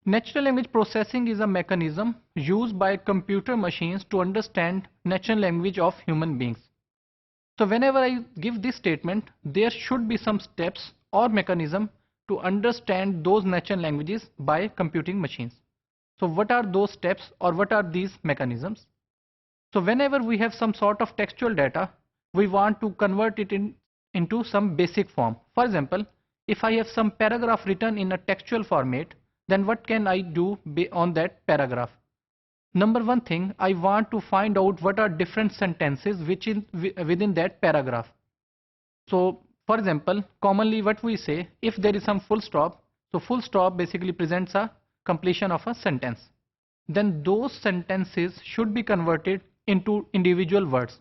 Natural language processing is a mechanism used by computer machines to understand natural language of human beings. So whenever I give this statement, there should be some steps or mechanism to understand those natural languages by computing machines. So what are those steps or what are these mechanisms? So whenever we have some sort of textual data, we want to convert it into some basic form. For example, if I have some paragraph written in a textual format, then what can I do on that paragraph? Number one thing, I want to find out what are different sentences within that paragraph. So for example, commonly what we say, if there is some full stop, so full stop basically presents a completion of a sentence. Then those sentences should be converted into individual words.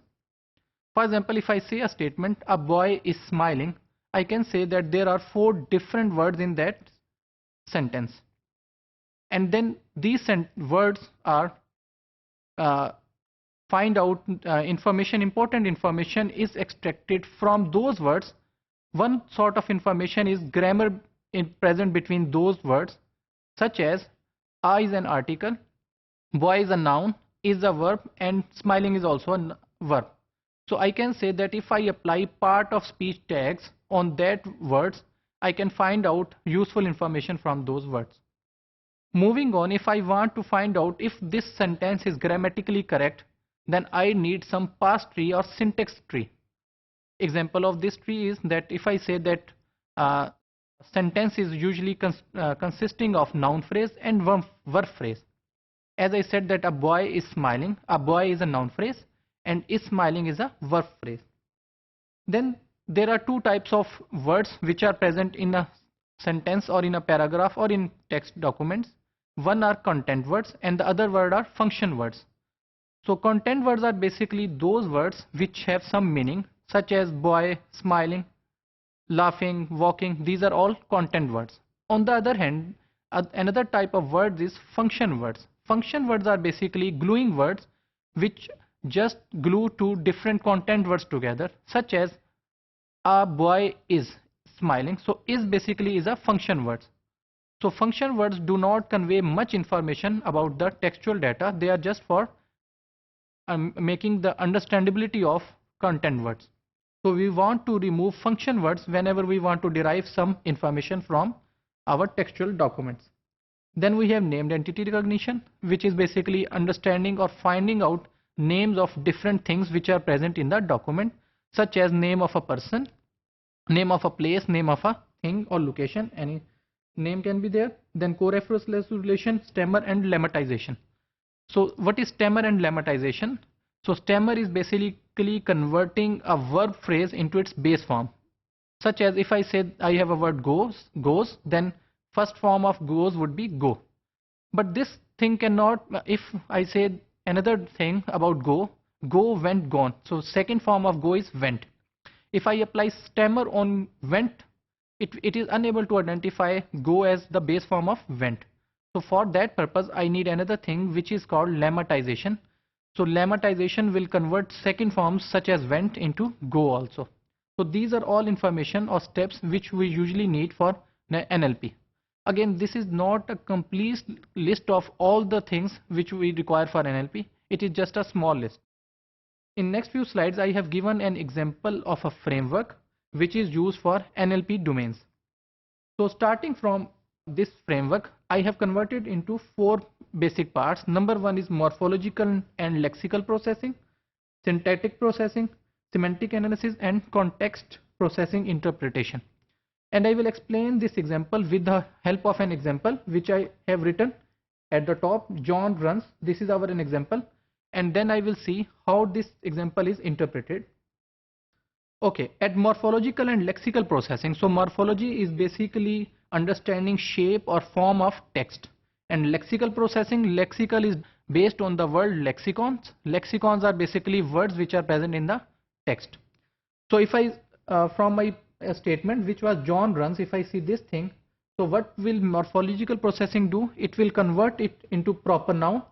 For example, if I say a statement, a boy is smiling, I can say that there are 4 different words in that sentence. And then these words are find out information, important information is extracted from those words. One sort of information is grammar present between those words, such as a is an article, boy is a noun, is a verb, and smiling is also a verb. So I can say that if I apply part of speech tags on that words, I can find out useful information from those words. Moving on, if I want to find out if this sentence is grammatically correct, then I need some parse tree or syntax tree. Example of this tree is that if I say that sentence is usually consisting of noun phrase and verb phrase. As I said that a boy is smiling, a boy is a noun phrase and is smiling is a verb phrase. Then there are 2 types of words which are present in a sentence or in a paragraph or in text documents. One are content words and the other word are function words. So content words are basically those words which have some meaning, such as boy, smiling, laughing, walking. These are all content words. On the other hand, another type of words is function words. Function words are basically gluing words which just glue 2 different content words together, such as a boy is smiling. So is basically is a function words. So function words do not convey much information about the textual data. They are just for making the understandability of content words. So we want to remove function words whenever we want to derive some information from our textual documents. Then we have named entity recognition, which is basically understanding or finding out names of different things which are present in the document, such as name of a person, name of a place, name of a thing or location, any name can be there. Then co-reference relation, stemmer and lemmatization. So what is stemmer and lemmatization? So stemmer is basically converting a verb phrase into its base form. Such as if I say I have a word goes, then first form of goes would be go. But this thing cannot, if I say another thing about go, went, gone. So second form of go is went. If I apply stemmer on went, it is unable to identify go as the base form of went. So for that purpose, I need another thing which is called lemmatization. So lemmatization will convert second forms such as went into go also. So these are all information or steps which we usually need for NLP. Again, this is not a complete list of all the things which we require for NLP. It is just a small list. In next few slides, I have given an example of a framework which is used for NLP domains. So starting from this framework, I have converted into 4 basic parts. Number 1 is morphological and lexical processing, syntactic processing, semantic analysis, and context processing interpretation. And I will explain this example with the help of an example which I have written at the top. John runs. This is an example, and then I will see how this example is interpreted. Okay, at morphological and lexical processing. So morphology is basically understanding shape or form of text, and lexical processing, lexical is based on the word lexicons. Lexicons are basically words which are present in the text. So if I from my statement which was John runs, if I see this thing, so what will morphological processing do? It will convert it into proper noun.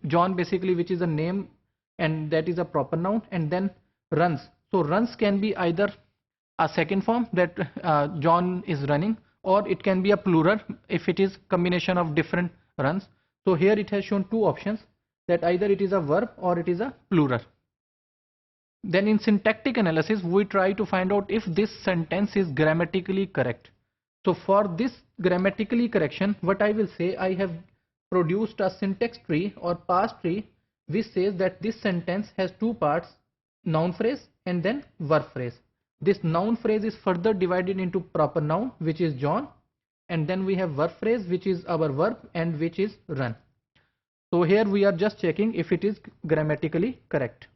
John basically, which is a name, and that is a proper noun, and then runs. So runs can be either a second form, that John is running, or it can be a plural if it is combination of different runs. So here it has shown two options, that either it is a verb or it is a plural. Then in syntactic analysis, we try to find out if this sentence is grammatically correct. So for this grammatically correction, what I will say, I have produced a syntax tree or parse tree which says that this sentence has two parts, noun phrase and then verb phrase. This noun phrase is further divided into proper noun, which is John, and then we have verb phrase, which is our verb and which is run. So here we are just checking if it is grammatically correct.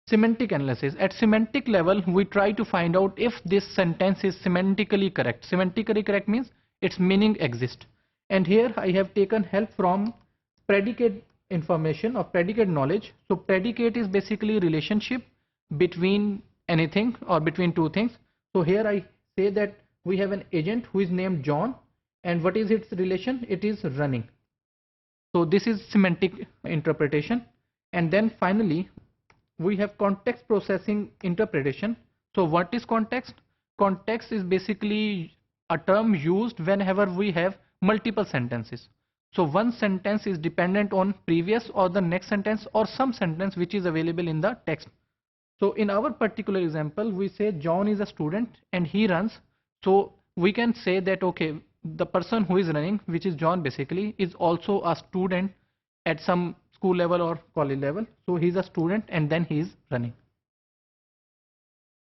Semantic analysis. At semantic level, we try to find out if this sentence is semantically correct. Semantically correct means its meaning exists. And here I have taken help from predicate information or predicate knowledge. So predicate is basically relationship between anything or between two things. So here I say that we have an agent who is named John, and what is its relation? It is running. So this is semantic interpretation. And then finally we have context processing interpretation. So what is context? Context is basically a term used whenever we have multiple sentences. So one sentence is dependent on previous or the next sentence or some sentence which is available in the text. So in our particular example, we say John is a student and he runs. So we can say that, okay, the person who is running, which is John basically, is also a student at some school level or college level. So he's a student and then he is running.